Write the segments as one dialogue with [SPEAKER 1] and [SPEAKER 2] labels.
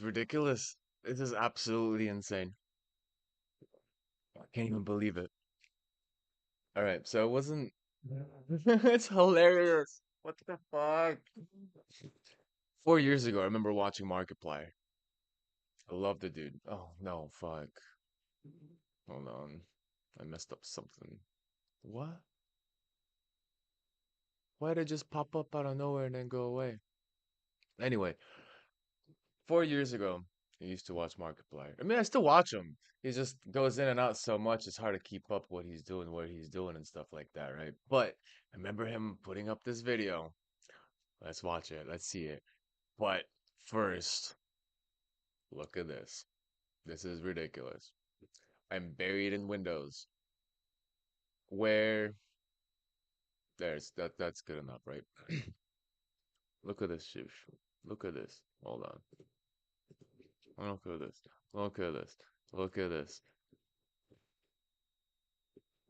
[SPEAKER 1] is ridiculous. This is absolutely insane. I can't even believe it. All right, so it wasn't. It's hilarious. What the fuck? 4 years ago, I remember watching Markiplier. I love the dude. Oh no, fuck. Hold on. I messed up something. What? Why'd it just pop up out of nowhere and then go away? Anyway, 4 years ago, I used to watch Markiplier. I mean, I still watch him. He just goes in and out so much, it's hard to keep up what he's doing, what he's doing, and stuff like that, right? But I remember him putting up this video. Let's watch it. Let's see it. But first, look at this. This is ridiculous. I'm buried in Windows. Where that's good enough, right? Look at this, Shush. Look at this. Hold on. Look at this. Look at this. Look at this.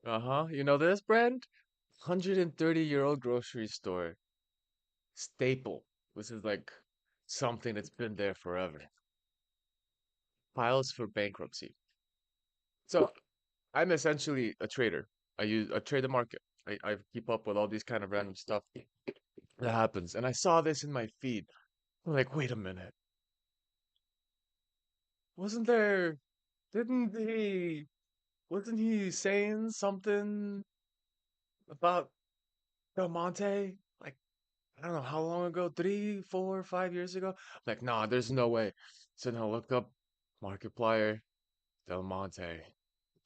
[SPEAKER 1] Uh-huh. You know this brand? 130-year-old grocery store staple. This is like something that's been there forever. Files for bankruptcy. So I'm essentially a trader. I trade the market. I keep up with all these kind of random stuff that happens. And I saw this in my feed. I'm like, wait a minute. Wasn't there, didn't he, wasn't he saying something about Del Monte? Like, I don't know how long ago, 3, 4, 5 years ago. I'm like, nah, there's no way. So now look up Markiplier, Del Monte.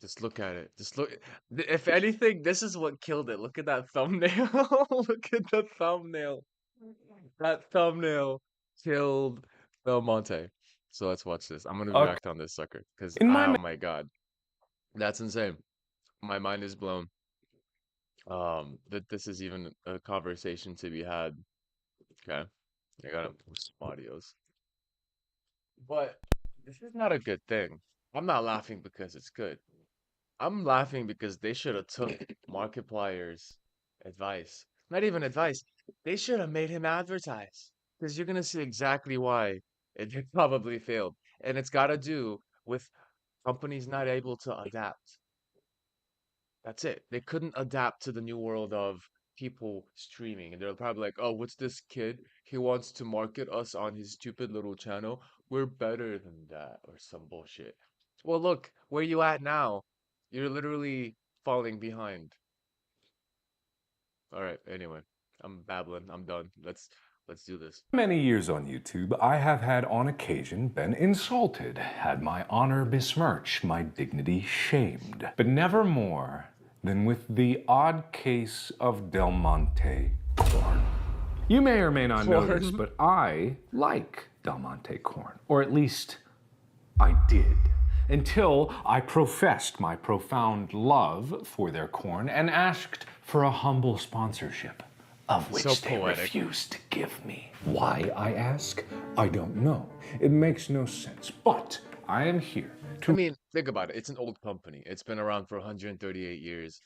[SPEAKER 1] Just look at it. Just look. If anything, this is what killed it. Look at that thumbnail. Look at the thumbnail. That thumbnail killed Del Monte. So let's watch this. I'm gonna
[SPEAKER 2] Okay.
[SPEAKER 1] react on this sucker because
[SPEAKER 2] In my
[SPEAKER 1] oh my God, that's insane. My mind is blown. That this is even a conversation to be had. Okay, I gotta post some audios. But this is not a good thing. I'm not laughing because it's good. I'm laughing because they should have took Markiplier's advice. Not even advice. They should have made him advertise. Because you're gonna see exactly why it probably failed. And it's got to do with companies not able to adapt. That's it. They couldn't adapt to the new world of people streaming. And they're probably like, oh, what's this kid? He wants to market us on his stupid little channel. We're better than that, or some bullshit. Well, look, where you at now? You're literally falling behind. All right, anyway, I'm babbling. I'm done. Let's do this.
[SPEAKER 2] many years on YouTube, I have had on occasion been insulted, had my honor besmirched, my dignity shamed, but never more than with the odd case of Del Monte corn. You may or may not know this,
[SPEAKER 1] Corn.
[SPEAKER 2] but I like Del Monte corn, or at least I did. Until I professed my profound love for their corn and asked for a humble sponsorship, of
[SPEAKER 1] So
[SPEAKER 2] which they
[SPEAKER 1] poetic.
[SPEAKER 2] refused to give me. Why, I ask? I don't know. It makes no sense. But I am here
[SPEAKER 1] I
[SPEAKER 2] to.
[SPEAKER 1] mean, think about it. It's an old company. It's been around for 138 years.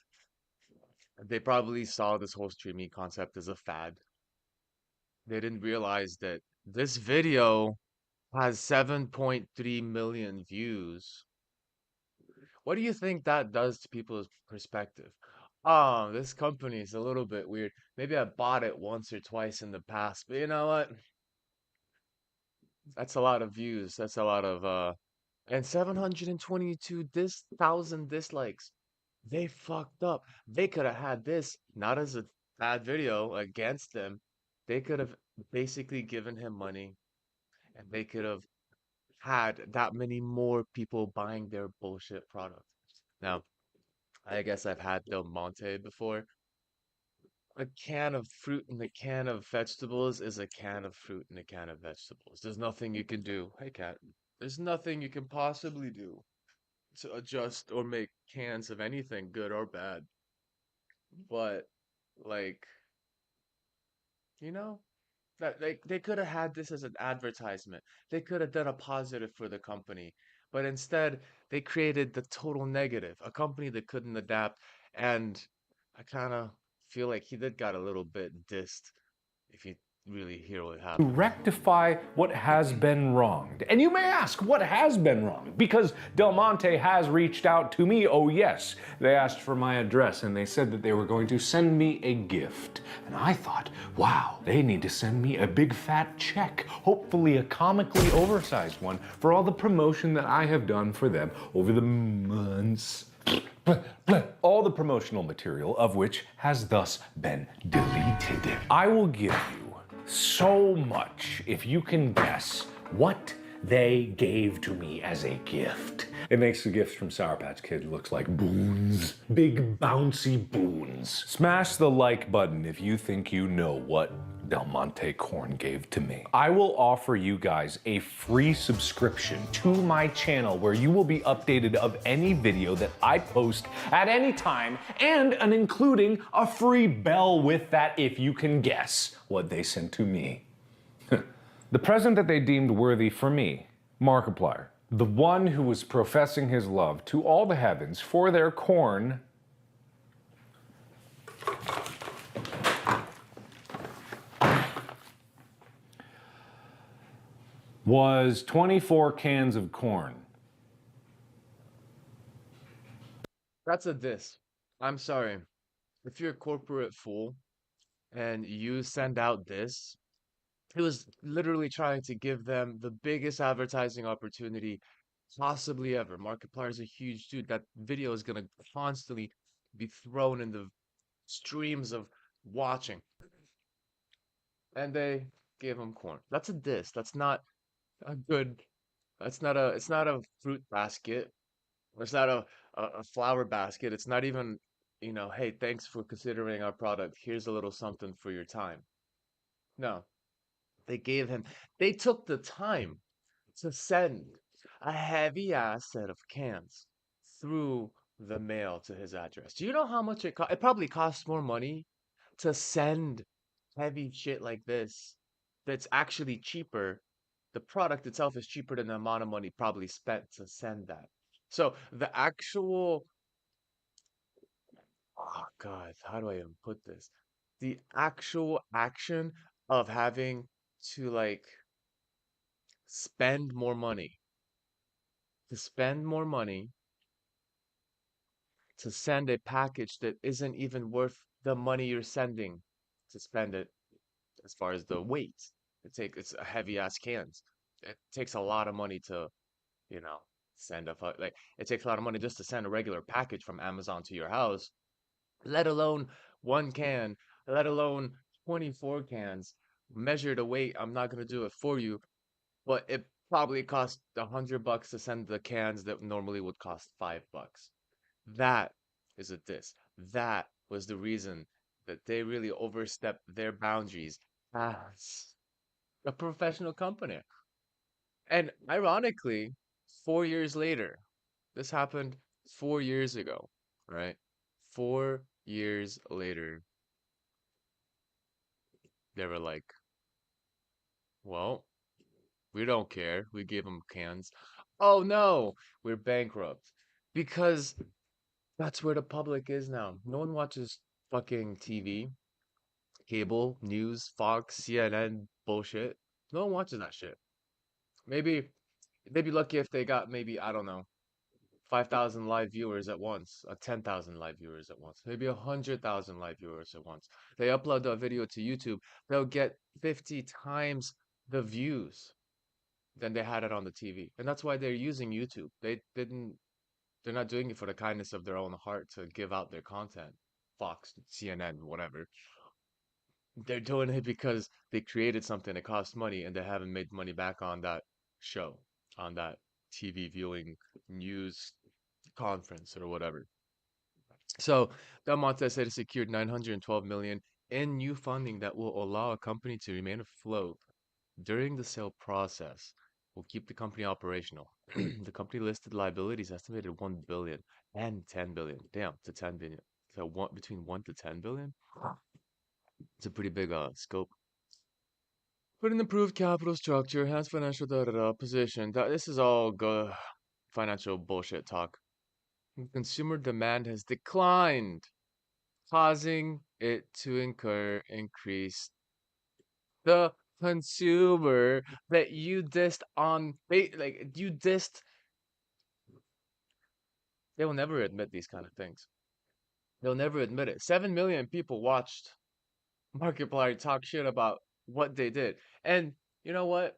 [SPEAKER 1] They probably saw this whole streaming concept as a fad. They didn't realize that this video has 7.3 million views. What do you think that does to people's perspective? Oh, this company is a little bit weird. Maybe I bought it once or twice in the past, but you know what? That's a lot of views. That's a lot of and 722 thousand dislikes. They fucked up. They could have had this not as a bad video against them. They could have basically given him money and they could have had that many more people buying their bullshit product. Now, I guess I've had Del Monte before. A can of fruit and a can of vegetables is a can of fruit and a can of vegetables. There's nothing you can do. Hey, cat. There's nothing you can possibly do to adjust or make cans of anything good or bad. But like, you know, that they could have had this as an advertisement. They could have done a positive for the company. But instead, they created the total negative, a company that couldn't adapt. And I kind of feel like he did got a little bit dissed, if really hear what
[SPEAKER 2] to
[SPEAKER 1] happened.
[SPEAKER 2] rectify what has been wronged. And you may ask, what has been wronged? Because Del Monte has reached out to me. Oh, yes. They asked for my address and they said that they were going to send me a gift. And I thought, wow, they need to send me a big fat check, hopefully a comically oversized one, for all the promotion that I have done for them over the months. All the promotional material of which has thus been deleted. I will give you so much if you can guess what they gave to me as a gift. It makes the gifts from Sour Patch Kid looks like boons. Big bouncy boons. Smash the like button if you think you know what Del Monte Corn gave to me. I will offer you guys a free subscription to my channel where you will be updated of any video that I post at any time, and an including a free bell with that if you can guess what they sent to me. The present that they deemed worthy for me, Markiplier, the one who was professing his love to all the heavens for their corn, was 24 cans of corn.
[SPEAKER 1] That's a diss. I'm sorry. If you're a corporate fool and you send out this, he was literally trying to give them the biggest advertising opportunity possibly ever. Markiplier is a huge dude. That video is gonna constantly be thrown in the streams of watching. And they gave him corn. That's a diss. That's not a good. It's not a fruit basket. It's not a flower basket. It's not even, hey, thanks for considering our product. Here's a little something for your time. No, they gave him, they took the time to send a heavy ass set of cans through the mail to his address. Do you know how much it cost? It probably costs more money to send heavy shit like this that's actually cheaper. The product itself is cheaper than the amount of money probably spent to send that. So the actual, oh God, how do I even put this? The actual action of having to like spend more money, to spend more money to send a package that isn't even worth the money you're sending to spend it as far as the weight. It's a heavy ass cans. It takes a lot of money to, you know, send like it takes a lot of money just to send a regular package from Amazon to your house, let alone one can, let alone 24 cans. Measure the weight. I'm not gonna do it for you, but it probably cost $100 to send the cans that normally would cost $5. That is a diss. That was the reason that they really overstepped their boundaries as a professional company. And ironically, 4 years later, this happened 4 years ago, right? 4 years later, they were like, well, we don't care. We gave them cans. Oh no, we're bankrupt. Because that's where the public is now. No one watches fucking TV, cable, news, Fox, CNN bullshit. No one watches that shit. Maybe they'd be lucky if they got maybe, I don't know, 5,000 live viewers at once, 10,000 live viewers at once, maybe 100,000 live viewers at once. They upload a video to YouTube, they'll get 50 times the views than they had it on the TV. And that's why they're using YouTube. They're not doing it for the kindness of their own heart to give out their content. Fox, CNN, whatever. They're doing it because they created something that costs money and they haven't made money back on that show, on that TV viewing news conference or whatever. So Del Monte said it secured 912 million in new funding that will allow a company to remain afloat during the sale process. Will keep the company operational. The company listed liabilities estimated 1 billion and 10 billion. Damn, to 10 billion. So between 1 to 10 billion? It's a pretty big scope. Put an improved capital structure, enhanced financial position. This is all good financial bullshit talk. Consumer demand has declined, causing it to incur increased The consumer that you dissed on like you dissed, they will never admit these kind of things. They'll never admit it. 7 million people watched Markiplier talk shit about what they did. And you know what?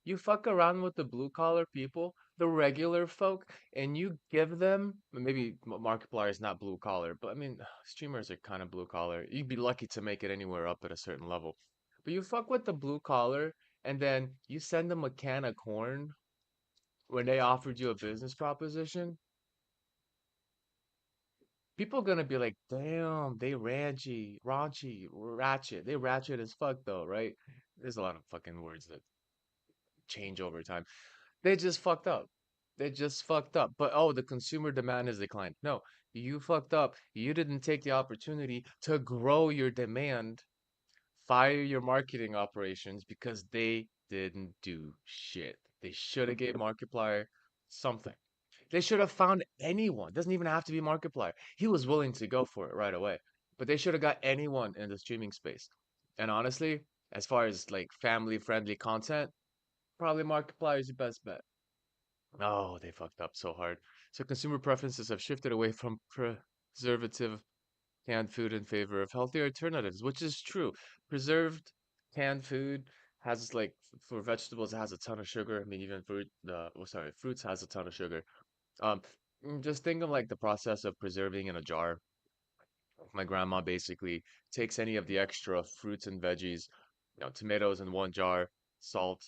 [SPEAKER 1] You fuck around with the blue collar people, the regular folk, and you give them maybe Markiplier is not blue collar, but I mean streamers are kind of blue collar. You'd be lucky to make it anywhere up at a certain level. But you fuck with the blue collar and then you send them a can of corn when they offered you a business proposition, people gonna be like, damn, they raunchy, ratchet. They ratchet as fuck though, right? There's a lot of fucking words that change over time. They just fucked up. They just fucked up. But oh, the consumer demand has declined. No, you fucked up. You didn't take the opportunity to grow your demand, fire your marketing operations because they didn't do shit. They should have gave Markiplier something. They should have found anyone. Doesn't even have to be Markiplier. He was willing to go for it right away. But they should have got anyone in the streaming space. And honestly, as far as like family friendly content, probably Markiplier is your best bet. Oh, they fucked up so hard. So consumer preferences have shifted away from preservative canned food in favor of healthier alternatives, which is true. Preserved canned food has like for vegetables, it has a ton of sugar. I mean, even fruit, fruits has a ton of sugar. Um, just think of like the process of preserving in a jar. My grandma basically takes any of the extra fruits and veggies, tomatoes in one jar, salt,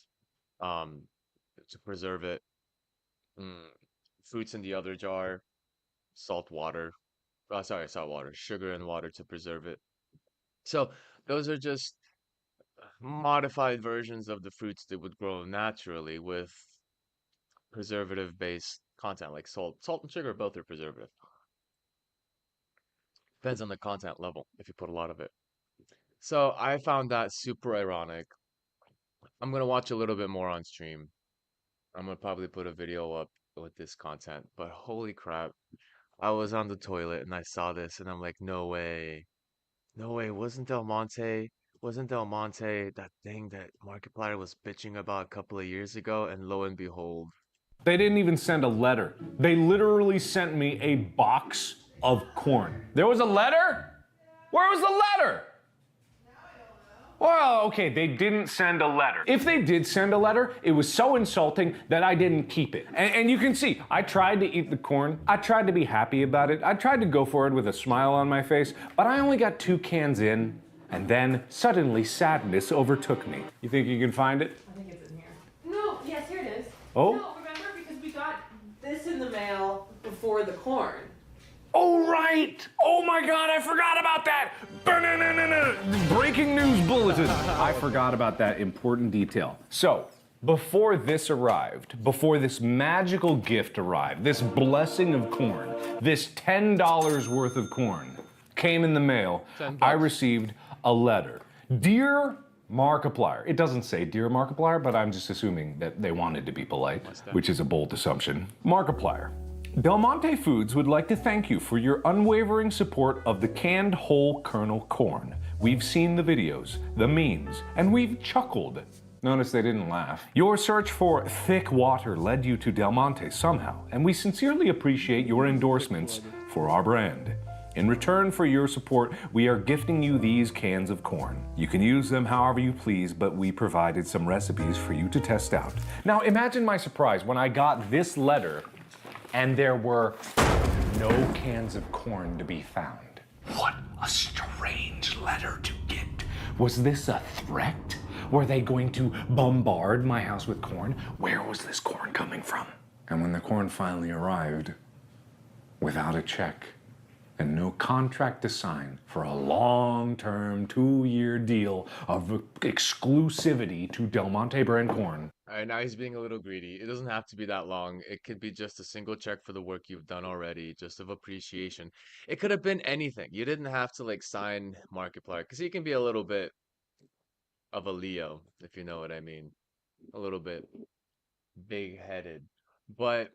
[SPEAKER 1] um, to preserve it, mm, fruits in the other jar, salt water, salt water, sugar and water to preserve it. So those are just modified versions of the fruits that would grow naturally with preservative-based content like salt. Salt and sugar both are preservative. Depends on the content level if you put a lot of it. So I found that super ironic. I'm gonna watch a little bit more on stream. I'm gonna probably put a video up with this content, but holy crap, I was on the toilet and I saw this and I'm like, no way. No way, wasn't Del Monte that thing that Markiplier was bitching about a couple of years ago? And lo and behold,
[SPEAKER 2] They didn't even send a letter. They literally sent me a box of corn. There was a letter? Where was the letter? Well, okay, they didn't send a letter. If they did send a letter, it was so insulting that I didn't keep it. And you can see, I tried to eat the corn. I tried to be happy about it. I tried to go for it with a smile on my face, but I only got 2 cans in, and then suddenly sadness overtook me. You think you can find it?
[SPEAKER 3] I think it's in here. No, yes, here it is.
[SPEAKER 2] Oh?
[SPEAKER 3] No, remember? Because we got this in the mail before the corn.
[SPEAKER 2] Oh, right! Oh my god, I forgot about that! Breaking news bulletin. I forgot about that important detail. So, before this arrived, before this magical gift arrived, this blessing of corn, this $10 worth of corn came in the mail, I received a letter. Dear Markiplier. It doesn't say Dear Markiplier, but I'm just assuming that they wanted to be polite, which is a bold assumption. Markiplier. Del Monte Foods would like to thank you for your unwavering support of the canned whole kernel corn. We've seen the videos, the memes, and we've chuckled. Notice they didn't laugh. Your search for thick water led you to Del Monte somehow, and we sincerely appreciate your endorsements for our brand. In return for your support, we are gifting you these cans of corn. You can use them however you please, but we provided some recipes for you to test out. Now imagine my surprise when I got this letter and there were no cans of corn to be found. What a strange letter to get. Was this a threat? Were they going to bombard my house with corn? Where was this corn coming from? And when the corn finally arrived, without a check and no contract to sign for a long-term 2-year deal of exclusivity to Del Monte brand corn,
[SPEAKER 1] all right, now he's being a little greedy. It doesn't have to be that long. It could be just a single check for the work you've done already, just of appreciation. It could have been anything. You didn't have to like sign Markiplier because he can be a little bit of a Leo, if you know what I mean. A little bit big-headed. But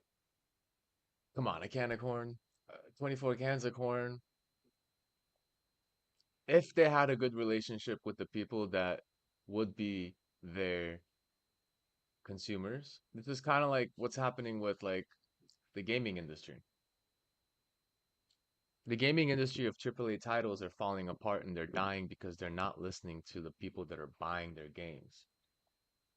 [SPEAKER 1] come on, a can of corn, 24 cans of corn. If they had a good relationship with the people that would be their consumers. This is kind of like what's happening with like the gaming industry. The gaming industry of AAA titles are falling apart and they're dying because they're not listening to the people that are buying their games.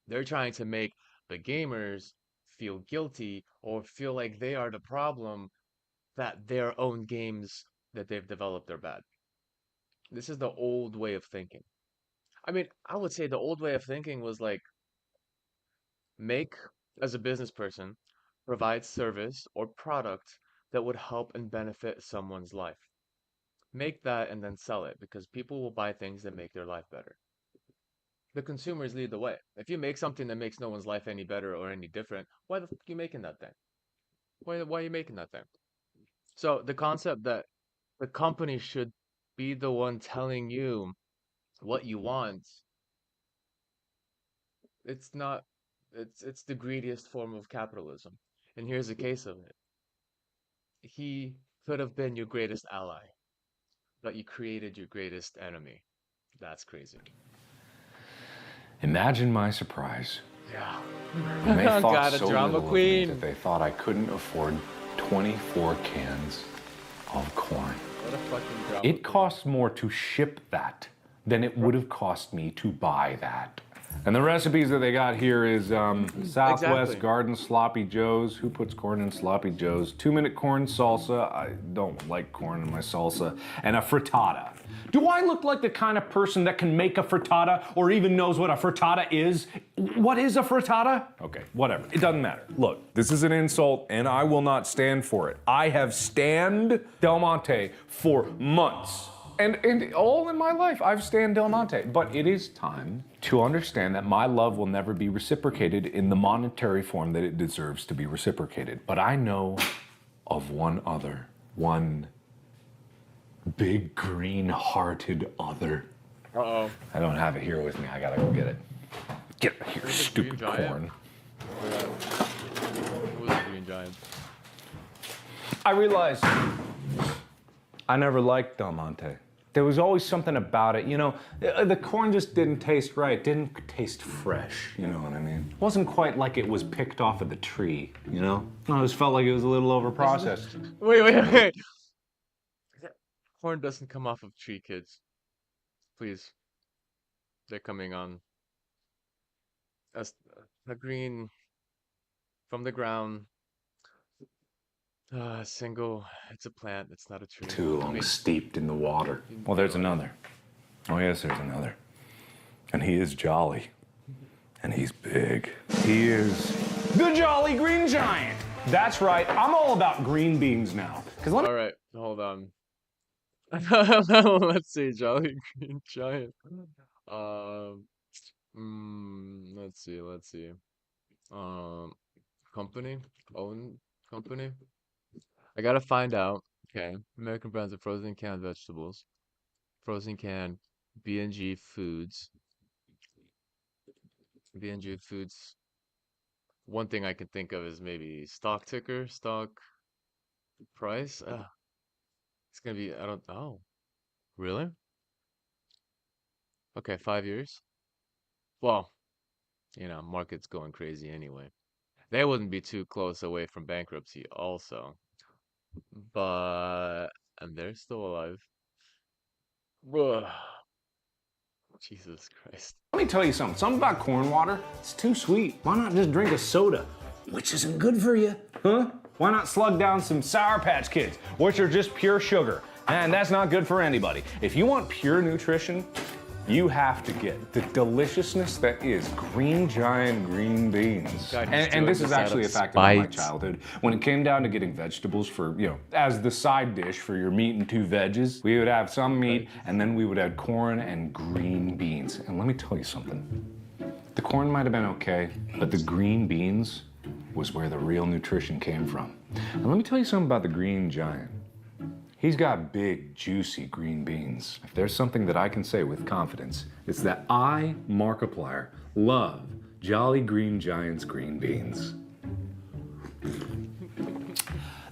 [SPEAKER 1] They're trying to make the gamers feel guilty or feel like they are the problem that their own games that they've developed are bad. This is the old way of thinking. I mean, I would say the old way of thinking was like make, as a business person, provide service or product that would help and benefit someone's life. Make that and then sell it because people will buy things that make their life better. The consumers lead the way. If you make something that makes no one's life any better or any different, why the fuck are you making that thing? Why are you making that thing? So the concept that the company should be the one telling you what you want, it's not it's the greediest form of capitalism. And here's a case of it. He could have been your greatest ally, but you created your greatest enemy. That's crazy.
[SPEAKER 2] Imagine my surprise
[SPEAKER 1] Yeah.
[SPEAKER 2] when they thought
[SPEAKER 1] Got a
[SPEAKER 2] so
[SPEAKER 1] drama
[SPEAKER 2] little of me that
[SPEAKER 1] queen.
[SPEAKER 2] they thought I couldn't afford 24 cans of corn.
[SPEAKER 1] What a fucking drama
[SPEAKER 2] It
[SPEAKER 1] queen.
[SPEAKER 2] costs more to ship that than it would have cost me to buy that. And the recipes that they got here is Southwest
[SPEAKER 1] Exactly.
[SPEAKER 2] Garden Sloppy Joes. Who puts corn in Sloppy Joes? 2-minute corn salsa. I don't like corn in my salsa. And a frittata. Do I look like the kind of person that can make a frittata or even knows what a frittata is? What is a frittata? Okay, whatever. It doesn't matter. Look, this is an insult and I will not stand for it. I have stanned Del Monte for months. And all in my life, I've stanned Del Monte. But it is time to understand that my love will never be reciprocated in the monetary form that it deserves to be reciprocated. But I know of one big green-hearted other.
[SPEAKER 1] Uh-oh.
[SPEAKER 2] I don't have it here with me. I gotta go get it. Get it here,
[SPEAKER 1] Where's the
[SPEAKER 2] stupid
[SPEAKER 1] green giant?
[SPEAKER 2] corn.
[SPEAKER 1] Who was the green giant?
[SPEAKER 2] I realized I never liked Del Monte. There was always something about it, you know, the corn just didn't taste right, didn't taste fresh, you know what I mean? It wasn't quite like it was picked off of the tree, you know? I just felt like it was a little overprocessed.
[SPEAKER 1] Wait. Corn doesn't come off of tree, kids. Please. They're coming on. As a green from the ground. Single. It's a plant. It's not a tree.
[SPEAKER 2] Too
[SPEAKER 1] I
[SPEAKER 2] long
[SPEAKER 1] mean,
[SPEAKER 2] steeped in the water. Well, there's another. Oh, yes, there's another. And he is jolly. And he's big. He is the Jolly Green Giant. That's right. I'm all about green beans now.
[SPEAKER 1] all right, hold on. Let's see, Jolly Green Giant. Let's see. Um, company, own company. I gotta find out. Okay, American brands of frozen canned vegetables, frozen canned B&G Foods. B&G Foods. One thing I can think of is maybe stock ticker, stock price. It's gonna be, I don't, oh, really? Okay, 5 years. Well, market's going crazy anyway. They wouldn't be too close away from bankruptcy also. But, and they're still alive. Ugh. Jesus Christ.
[SPEAKER 2] Let me tell you something. Something about corn water, it's too sweet. Why not just drink a soda, which isn't good for you? Huh? Why not slug down some Sour Patch Kids, which are just pure sugar? And that's not good for anybody. If you want pure nutrition, you have to get the deliciousness that is Green Giant green beans.
[SPEAKER 1] God, he's
[SPEAKER 2] And
[SPEAKER 1] doing
[SPEAKER 2] this
[SPEAKER 1] this
[SPEAKER 2] is
[SPEAKER 1] out
[SPEAKER 2] actually a
[SPEAKER 1] of
[SPEAKER 2] fact about my
[SPEAKER 1] spite.
[SPEAKER 2] childhood. When it came down to getting vegetables for, as the side dish for your meat and 2 veggies, we would have some meat and then we would add corn and green beans. And let me tell you something. The corn might have been okay, but the green beans was where the real nutrition came from. And let me tell you something about the Green Giant. He's got big, juicy green beans. If there's something that I can say with confidence, it's that I, Markiplier, love Jolly Green Giant's green beans.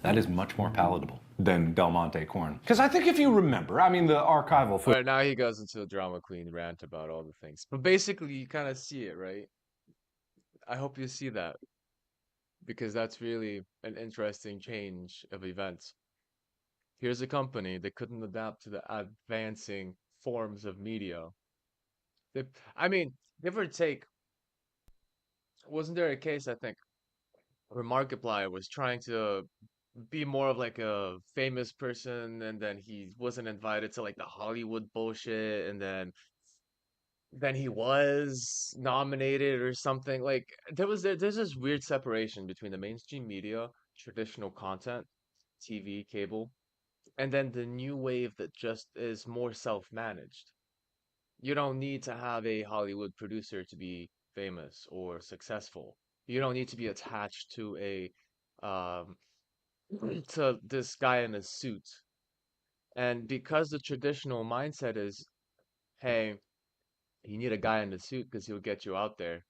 [SPEAKER 2] That is much more palatable. than Del Monte corn. Because I think if you remember, I mean, the archival
[SPEAKER 1] All
[SPEAKER 2] footage.
[SPEAKER 1] right, now he goes into a drama queen rant about all the things. But basically, you kind of see it, right? I hope you see that because that's really an interesting change of events. Here's a company that couldn't adapt to the advancing forms of media. They, I mean, give or take, wasn't there a case, I think, where Markiplier was trying to be more of like a famous person and then he wasn't invited to like the Hollywood bullshit and then he was nominated or something. Like there's this weird separation between the mainstream media, traditional content, TV, cable, and then the new wave that just is more self-managed. You don't need to have a Hollywood producer to be famous or successful. You don't need to be attached to a um to this guy in a suit. And because the traditional mindset is, hey, you need a guy in a suit because he'll get you out there,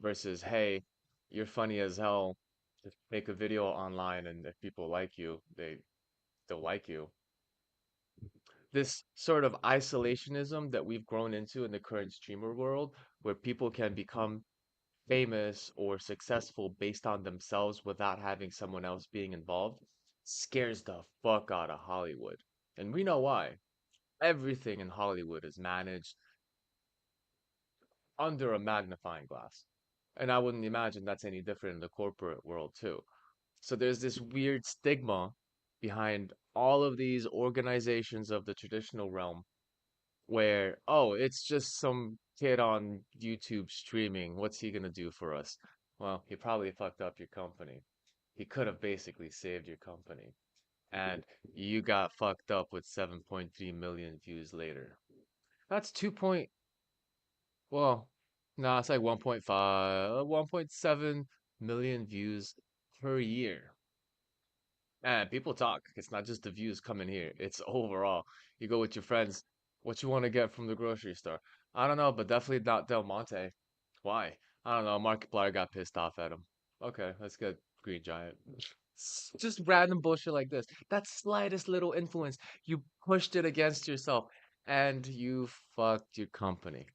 [SPEAKER 1] versus, hey, you're funny as hell. Just make a video online, and if people like you, they'll like you. This sort of isolationism that we've grown into in the current streamer world, where people can become famous or successful based on themselves without having someone else being involved, scares the fuck out of Hollywood. And we know why. Everything in Hollywood is managed under a magnifying glass. And I wouldn't imagine that's any different in the corporate world too. So there's this weird stigma behind all of these organizations of the traditional realm where, oh, it's just some kid on YouTube streaming. What's he gonna do for us? Well, he probably fucked up your company. He could have basically saved your company. And you got fucked up with 7.3 million views later. That's 2 point, well, no, it's like 1.5, 1.7 million views per year. And people talk. It's not just the views coming here. It's overall. You go with your friends. What you want to get from the grocery store? I don't know, but definitely not Del Monte. Why? I don't know. Markiplier got pissed off at him. Okay, let's get Green Giant. Just random bullshit like this. That slightest little influence, you pushed it against yourself, and you fucked your company.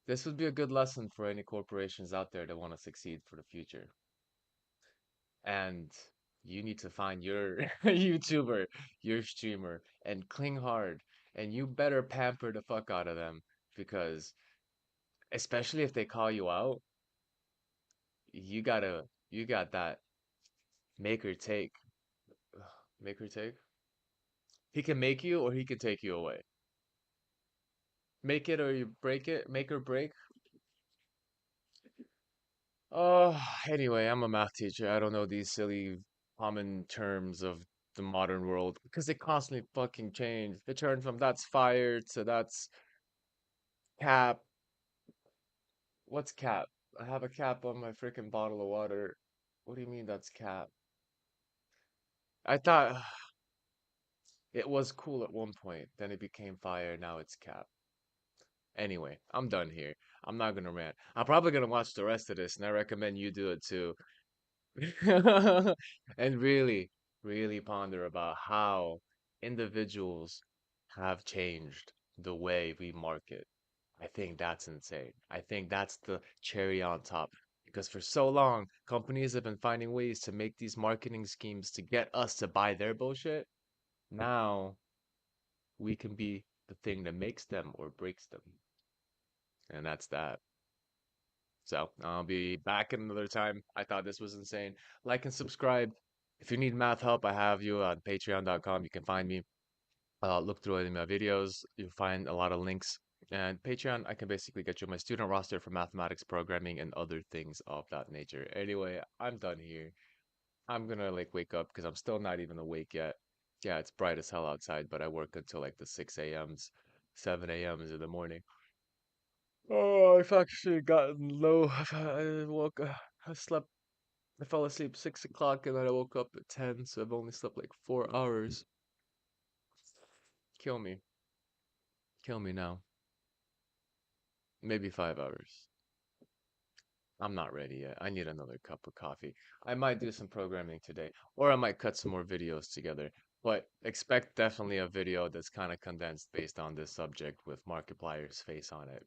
[SPEAKER 1] This would be a good lesson for any corporations out there that want to succeed for the future. And you need to find your YouTuber, your streamer, and cling hard. And you better pamper the fuck out of them because, especially if they call you out, you got that make or take. Make or take? He can make you or he can take you away. Make it or you break it, make or break. Oh, anyway, I'm a math teacher. I don't know these silly common terms of the modern world because they constantly fucking change. They turn from that's fire to that's cap. What's cap? I have a cap on my freaking bottle of water. What do you mean that's cap? I thought it was cool at one point, then it became fire, now it's cap. Anyway, I'm done here. I'm not gonna rant. I'm probably gonna watch the rest of this, and I recommend you do it too. And really, really ponder about how individuals have changed the way we market. I think that's insane. I think that's the cherry on top. Because for so long, companies have been finding ways to make these marketing schemes to get us to buy their bullshit. Now we can be the thing that makes them or breaks them. And that's that. So I'll be back another time. I thought this was insane. Like and subscribe. If you need math help, I have you on patreon.com. You can find me. Look through any of my videos. You'll find a lot of links. And Patreon, I can basically get you my student roster for mathematics, programming, and other things of that nature. Anyway, I'm done here. I'm gonna like wake up because I'm still not even awake yet. Yeah, it's bright as hell outside, but I work until like the 6 a.m.s, 7 a.m.s in the morning. Oh, I've actually gotten low. I woke, I slept, I fell asleep 6 o'clock and then I woke up at 10, so I've only slept like 4 hours. Kill me. Kill me now. Maybe 5 hours. I'm not ready yet. I need another cup of coffee. I might do some programming today, or I might cut some more videos together. But expect definitely a video that's kind of condensed based on this subject with Markiplier's face on it.